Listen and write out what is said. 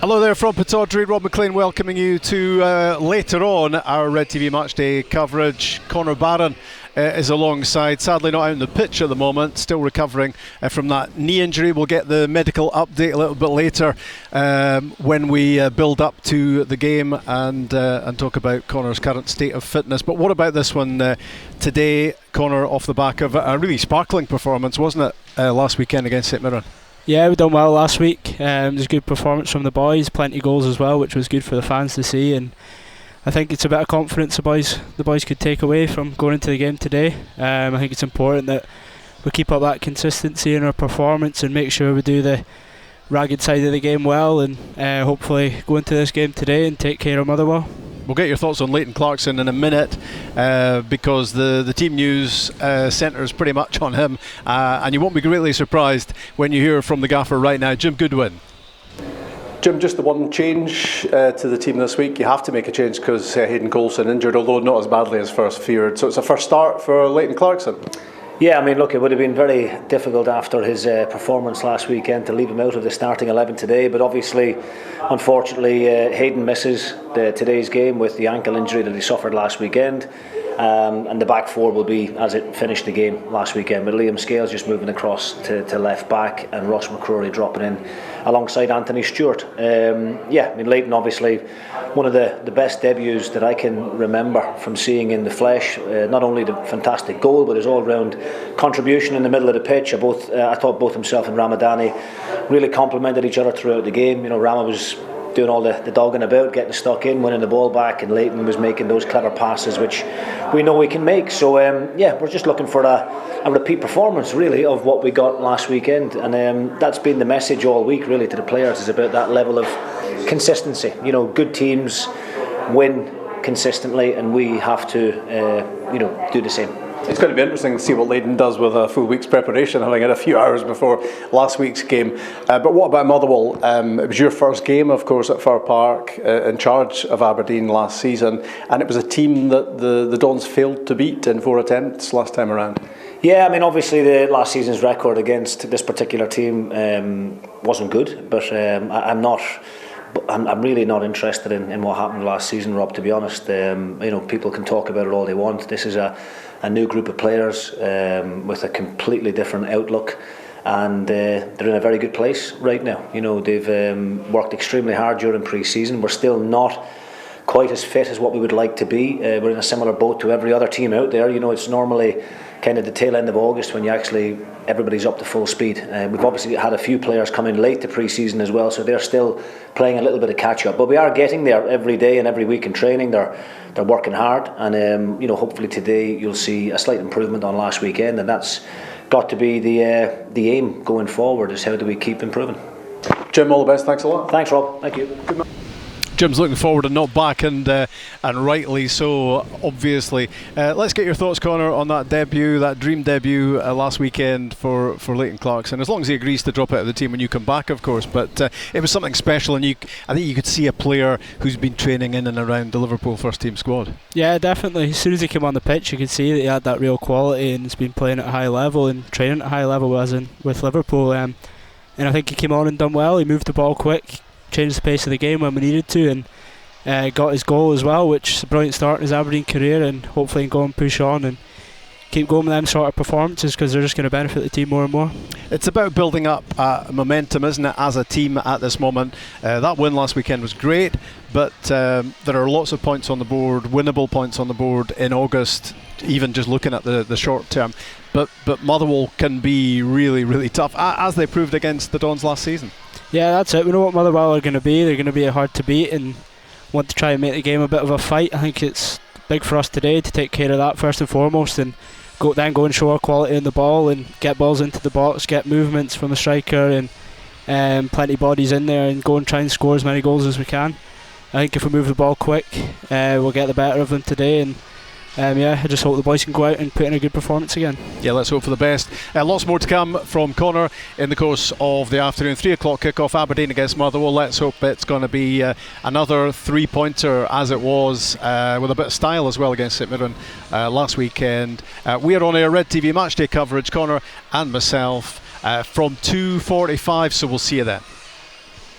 Hello there from Pittodrie. Rob McLean welcoming you to later on our RedTV Matchday coverage. Connor Barron is alongside, sadly not out on the pitch at the moment, still recovering from that knee injury. We'll get the medical update a little bit later when we build up to the game and talk about Connor's current state of fitness. But what about this one today, Connor, off the back of a really sparkling performance, wasn't it, last weekend against St Mirren? Yeah, we done well last week. It was a good performance from the boys, plenty of goals as well, which was good for the fans to see. And I think it's a bit of confidence the boys could take away from going into the game today. I think it's important that we keep up that consistency in our performance and make sure we do the ragged side of the game well, and hopefully go into this game today and take care of Motherwell. We'll get your thoughts on Leighton Clarkson in a minute because the team news centres pretty much on him, and you won't be greatly surprised when you hear from the gaffer right now, Jim Goodwin. Jim, just the one change to the team this week. You have to make a change because Hayden Coulson injured, although not as badly as first feared. So it's a first start for Leighton Clarkson. Yeah, I mean, look, it would have been very difficult after his performance last weekend to leave him out of the starting 11 today, but obviously, unfortunately, Hayden misses today's game with the ankle injury that he suffered last weekend, and the back four will be as it finished the game last weekend, with Liam Scales just moving across to left back and Ross McCrory dropping in alongside Anthony Stewart. Yeah, I mean, Leighton obviously one of the best debuts that I can remember from seeing in the flesh. Not only the fantastic goal, but his all-round contribution in the middle of the pitch. I thought both himself and Ramadani really complemented each other throughout the game. You know, Rama was doing all the dogging about, getting stuck in, winning the ball back, and Leighton was making those clever passes which we know we can make. So yeah, we're just looking for a repeat performance really of what we got last weekend, and that's been the message all week really to the players, is about that level of consistency. You know, good teams win consistently, and we have to do the same. It's going to be interesting to see what Leighton does with a full week's preparation, having had a few hours before last week's game. But what about Motherwell? It was your first game, of course, at Fir Park, in charge of Aberdeen last season, and it was a team that the Dons failed to beat in 4 attempts last time around. Yeah, I mean, obviously the last season's record against this particular team wasn't good, but I'm really not interested in what happened last season, Rob, to be honest. People can talk about it all they want. This is a new group of players with a completely different outlook, and they're in a very good place right now. You know, they've worked extremely hard during pre-season. We're still not quite as fit as what we would like to be. We're in a similar boat to every other team out there. You know, it's normally kind of the tail end of August when everybody's up to full speed. We've obviously had a few players come in late to pre-season as well, so they're still playing a little bit of catch up. But we are getting there every day and every week in training. They're working hard, and hopefully today you'll see a slight improvement on last weekend, and that's got to be the aim going forward, is how do we keep improving. Jim, all the best. Thanks a lot. Thanks, Rob. Thank you. Jim's looking forward and not back, and rightly so, obviously. Let's get your thoughts, Connor, on that debut, that dream debut last weekend for Leighton Clarkson. As long as he agrees to drop out of the team when you come back, of course. But it was something special, and I think you could see a player who's been training in and around the Liverpool first team squad. Yeah, definitely. As soon as he came on the pitch, you could see that he had that real quality and has been playing at a high level and training at a high level with Liverpool. And I think he came on and done well. He moved the ball quick, changed the pace of the game when we needed to, and got his goal as well, which is a brilliant start in his Aberdeen career, and hopefully go and push on and keep going with them sort of performances, because they're just going to benefit the team more and more. It's about building up momentum, isn't it, as a team at this moment. That win last weekend was great, but there are lots of points on the board, winnable points on the board in August, even just looking at the short term. But Motherwell can be really, really tough, as they proved against the Dons last season. Yeah, that's it. We know what Motherwell are going to be. They're going to be hard to beat and want to try and make the game a bit of a fight. I think it's big for us today to take care of that first and foremost, and go and show our quality in the ball and get balls into the box, get movements from the striker, and plenty of bodies in there, and go and try and score as many goals as we can. I think if we move the ball quick, we'll get the better of them today, and I just hope the boys can go out and put in a good performance again. Yeah, let's hope for the best. Lots more to come from Connor in the course of the afternoon. 3 o'clock kick-off, Aberdeen against Motherwell. Let's hope it's going to be another three-pointer, as it was, with a bit of style as well against St Mirren last weekend. We are on our RedTV Matchday coverage, Connor and myself, from 2:45, so we'll see you then.